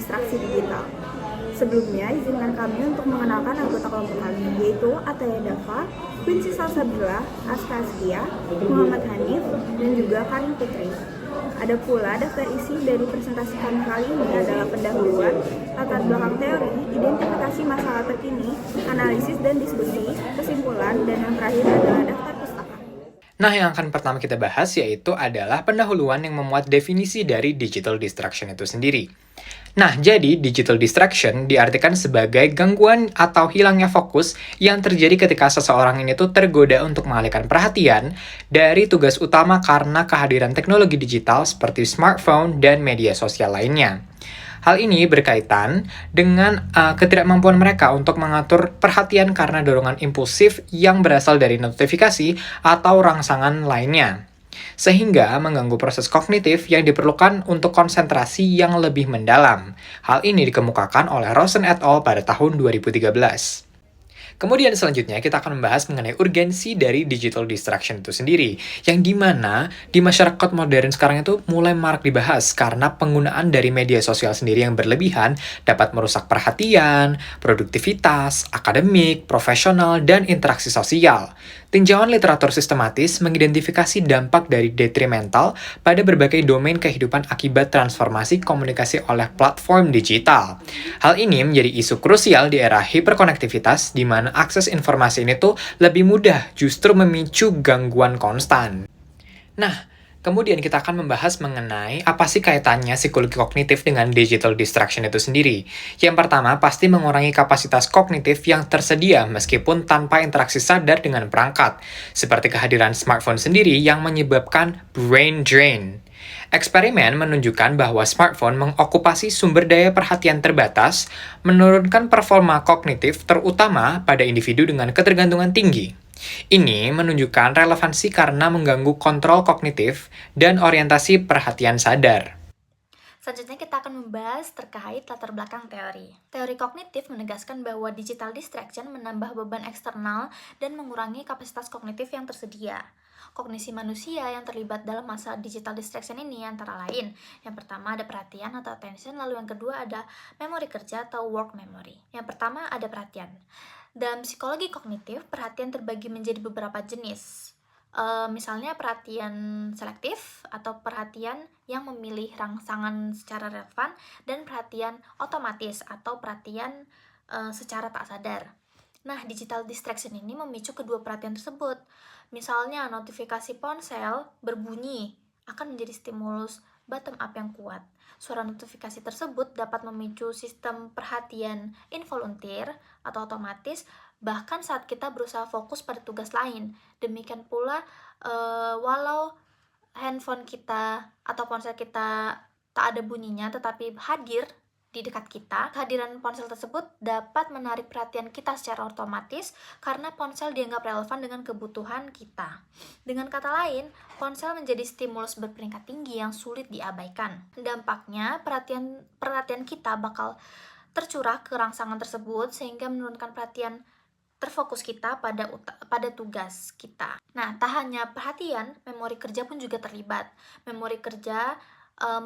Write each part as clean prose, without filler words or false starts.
distraksi digital. Sebelumnya, izinkan kami untuk mengenalkan anggota kelompok kami, yaitu Ataya Dava, Quincy Salsabila, Aska Askia, Muhammad Hanif, dan juga Karin Putri. Ada pula daftar isi dari presentasi kami kali ini adalah pendahuluan, latar belakang teori, identifikasi masalah terkini, analisis dan diskusi, kesimpulan, dan yang terakhir adalah daftar pustaka. Nah, yang akan pertama kita bahas yaitu adalah pendahuluan yang memuat definisi dari digital distraction itu sendiri. Nah, jadi digital distraction diartikan sebagai gangguan atau hilangnya fokus yang terjadi ketika seseorang ini tuh tergoda untuk mengalihkan perhatian dari tugas utama karena kehadiran teknologi digital seperti smartphone dan media sosial lainnya. Hal ini berkaitan dengan ketidakmampuan mereka untuk mengatur perhatian karena dorongan impulsif yang berasal dari notifikasi atau rangsangan lainnya, sehingga mengganggu proses kognitif yang diperlukan untuk konsentrasi yang lebih mendalam. Hal ini dikemukakan oleh Rosen et al. Pada tahun 2013. Kemudian selanjutnya kita akan membahas mengenai urgensi dari digital distraction itu sendiri, yang dimana di masyarakat modern sekarang itu mulai marak dibahas karena penggunaan dari media sosial sendiri yang berlebihan dapat merusak perhatian, produktivitas, akademik, profesional, dan interaksi sosial. Tinjauan literatur sistematis mengidentifikasi dampak dari detrimental pada berbagai domain kehidupan akibat transformasi komunikasi oleh platform digital. Hal ini menjadi isu krusial di era hiperkonektivitas di mana akses informasi ini tuh lebih mudah justru memicu gangguan konstan. Nah, kemudian kita akan membahas mengenai apa sih kaitannya psikologi kognitif dengan digital distraction itu sendiri. Yang pertama, pasti mengurangi kapasitas kognitif yang tersedia meskipun tanpa interaksi sadar dengan perangkat, seperti kehadiran smartphone sendiri yang menyebabkan brain drain. Eksperimen menunjukkan bahwa smartphone mengokupasi sumber daya perhatian terbatas, menurunkan performa kognitif terutama pada individu dengan ketergantungan tinggi. Ini menunjukkan relevansi karena mengganggu kontrol kognitif dan orientasi perhatian sadar. Selanjutnya kita akan membahas terkait latar belakang teori. Teori kognitif menegaskan bahwa digital distraction menambah beban eksternal dan mengurangi kapasitas kognitif yang tersedia. Kognisi manusia yang terlibat dalam masa digital distraction ini antara lain, yang pertama ada perhatian atau attention, lalu yang kedua ada memori kerja atau work memory. Yang pertama ada perhatian. Dalam psikologi kognitif, perhatian terbagi menjadi beberapa jenis. Misalnya perhatian selektif atau perhatian yang memilih rangsangan secara relevan, dan perhatian otomatis atau perhatian secara tak sadar. Nah, digital distraction ini memicu kedua perhatian tersebut. Misalnya notifikasi ponsel berbunyi akan menjadi stimulus bottom up yang kuat. Suara notifikasi tersebut dapat memicu sistem perhatian involunteer atau otomatis bahkan saat kita berusaha fokus pada tugas lain. Demikian pula walau handphone kita atau ponsel kita tak ada bunyinya tetapi hadir di dekat kita, kehadiran ponsel tersebut dapat menarik perhatian kita secara otomatis karena ponsel dianggap relevan dengan kebutuhan kita. Dengan kata lain, ponsel menjadi stimulus berperingkat tinggi yang sulit diabaikan. Dampaknya, perhatian kita bakal tercurah ke rangsangan tersebut sehingga menurunkan perhatian terfokus kita pada tugas kita. Nah, tak hanya perhatian, memori kerja pun juga terlibat. Memori kerja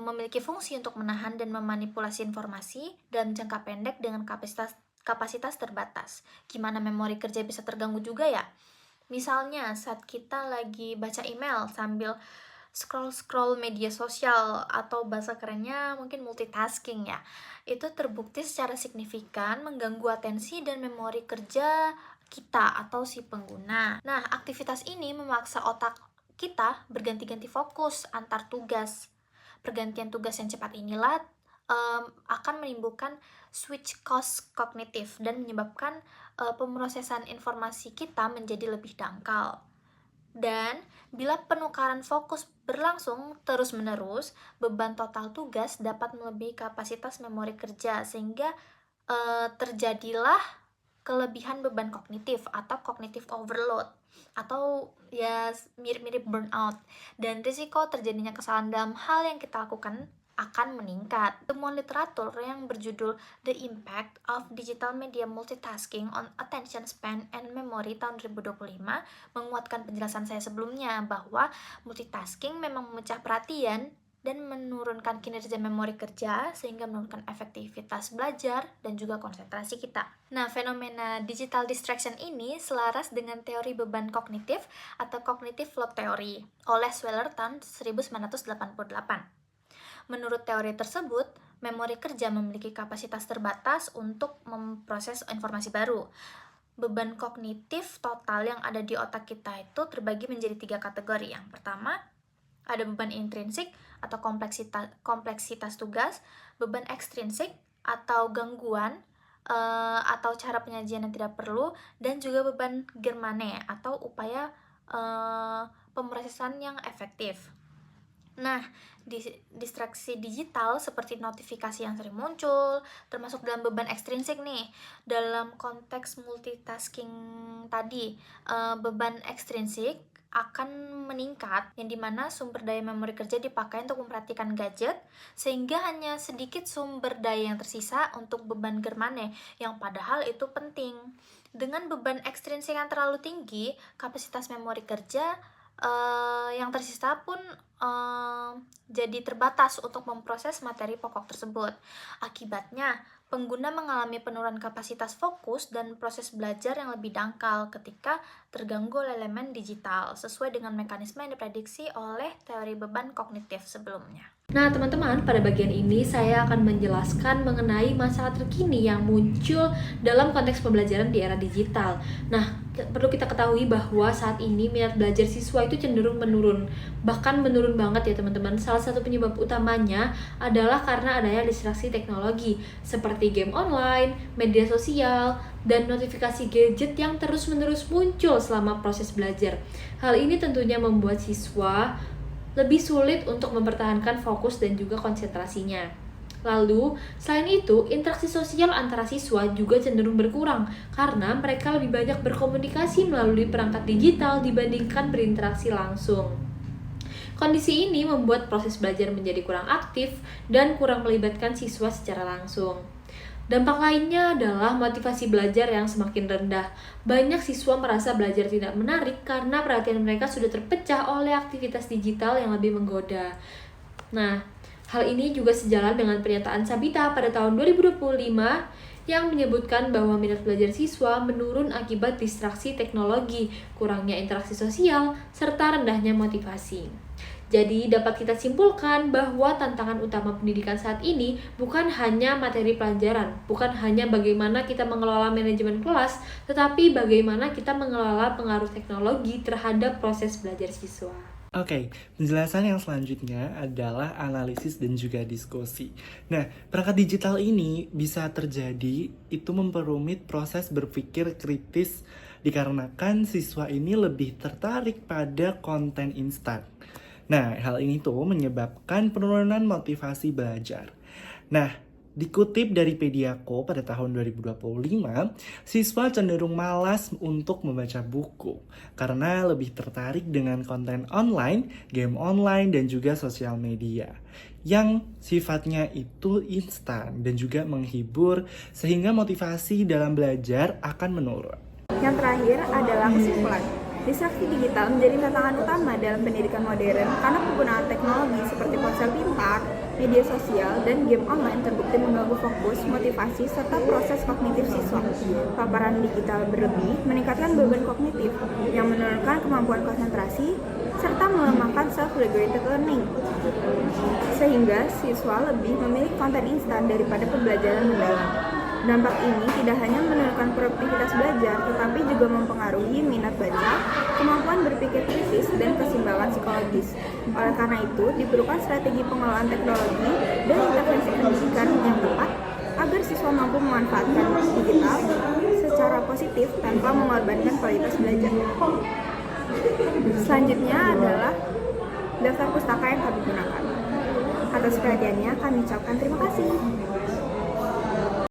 memiliki fungsi untuk menahan dan memanipulasi informasi dalam jangka pendek dengan kapasitas terbatas. Gimana memori kerja bisa terganggu juga ya? Misalnya saat kita lagi baca email sambil scroll media sosial atau bahasa kerennya mungkin multitasking ya. Itu terbukti secara signifikan mengganggu atensi dan memori kerja kita atau si pengguna. Nah, aktivitas ini memaksa otak kita berganti-ganti fokus antar tugas. Pergantian tugas yang cepat inilah akan menimbulkan switch cost kognitif dan menyebabkan pemrosesan informasi kita menjadi lebih dangkal. Dan bila penukaran fokus berlangsung terus-menerus, beban total tugas dapat melebihi kapasitas memori kerja sehingga terjadilah kelebihan beban kognitif atau cognitive overload atau ya mirip-mirip burnout, dan risiko terjadinya kesalahan dalam hal yang kita lakukan akan meningkat. Temuan literatur yang berjudul The Impact of Digital Media Multitasking on Attention Span and Memory tahun 2025 menguatkan penjelasan saya sebelumnya bahwa multitasking memang memecah perhatian dan menurunkan kinerja memori kerja sehingga menurunkan efektivitas belajar dan juga konsentrasi kita. Nah, fenomena digital distraction ini selaras dengan teori beban kognitif atau cognitive load theory oleh Swellerton 1988. Menurut teori tersebut, memori kerja memiliki kapasitas terbatas untuk memproses informasi baru. Beban kognitif total yang ada di otak kita itu terbagi menjadi 3 kategori. Yang pertama, ada beban intrinsik atau kompleksitas tugas, beban ekstrinsik atau gangguan atau cara penyajian yang tidak perlu, dan juga beban Germane atau upaya pemrosesan yang efektif. Nah, distraksi digital seperti notifikasi yang sering muncul, termasuk dalam beban ekstrinsik nih. Dalam konteks multitasking tadi, beban ekstrinsik akan meningkat, yang dimana sumber daya memori kerja dipakai untuk memperhatikan gadget, sehingga hanya sedikit sumber daya yang tersisa untuk beban Germane, yang padahal itu penting. Dengan beban ekstrinsik yang terlalu tinggi, kapasitas memori kerja yang tersisa pun jadi terbatas untuk memproses materi pokok tersebut. Akibatnya, pengguna mengalami penurunan kapasitas fokus dan proses belajar yang lebih dangkal ketika terganggu oleh elemen digital, sesuai dengan mekanisme yang diprediksi oleh teori beban kognitif sebelumnya. Nah teman-teman, pada bagian ini saya akan menjelaskan mengenai masalah terkini yang muncul dalam konteks pembelajaran di era digital. Nah, perlu kita ketahui bahwa saat ini minat belajar siswa itu cenderung menurun. Bahkan menurun banget ya teman-teman. Salah satu penyebab utamanya adalah karena adanya distraksi teknologi seperti game online, media sosial, dan notifikasi gadget yang terus-menerus muncul selama proses belajar. Hal ini tentunya membuat siswa lebih sulit untuk mempertahankan fokus dan juga konsentrasinya. Lalu, selain itu, interaksi sosial antara siswa juga cenderung berkurang karena mereka lebih banyak berkomunikasi melalui perangkat digital dibandingkan berinteraksi langsung. Kondisi ini membuat proses belajar menjadi kurang aktif dan kurang melibatkan siswa secara langsung. Dampak lainnya adalah motivasi belajar yang semakin rendah. Banyak siswa merasa belajar tidak menarik karena perhatian mereka sudah terpecah oleh aktivitas digital yang lebih menggoda. Nah, hal ini juga sejalan dengan pernyataan Sabita pada tahun 2025 yang menyebutkan bahwa minat belajar siswa menurun akibat distraksi teknologi, kurangnya interaksi sosial, serta rendahnya motivasi. Jadi dapat kita simpulkan bahwa tantangan utama pendidikan saat ini bukan hanya materi pelajaran, bukan hanya bagaimana kita mengelola manajemen kelas, tetapi bagaimana kita mengelola pengaruh teknologi terhadap proses belajar siswa. Oke, penjelasan yang selanjutnya adalah analisis dan juga diskusi. Nah, perangkat digital ini bisa terjadi itu memperumit proses berpikir kritis dikarenakan siswa ini lebih tertarik pada konten instan. Nah, hal ini tuh menyebabkan penurunan motivasi belajar. Nah, dikutip dari Pediako pada tahun 2025, siswa cenderung malas untuk membaca buku karena lebih tertarik dengan konten online, game online, dan juga sosial media yang sifatnya itu instan dan juga menghibur sehingga motivasi dalam belajar akan menurun. Yang terakhir adalah kesimpulan. Distraksi digital menjadi tantangan utama dalam pendidikan modern karena penggunaan teknologi seperti ponsel pintar, media sosial, dan game online terbukti mengganggu fokus, motivasi, serta proses kognitif siswa. Paparan digital berlebih meningkatkan beban kognitif yang menurunkan kemampuan konsentrasi, serta melemahkan self-regulated learning, sehingga siswa lebih memilih konten instan daripada pembelajaran mendalam. Dampak ini tidak hanya menurunkan produktivitas belajar, tetapi juga mempengaruhi minat baca, kemampuan berpikir kritis, dan keseimbangan psikologis. Oleh karena itu, diperlukan strategi pengelolaan teknologi dan intervensi pendidikan yang tepat agar siswa mampu memanfaatkan digital secara positif tanpa mengorbankan kualitas belajar. Selanjutnya adalah daftar pustaka yang kami gunakan. Atas perhatiannya, kami ucapkan terima kasih.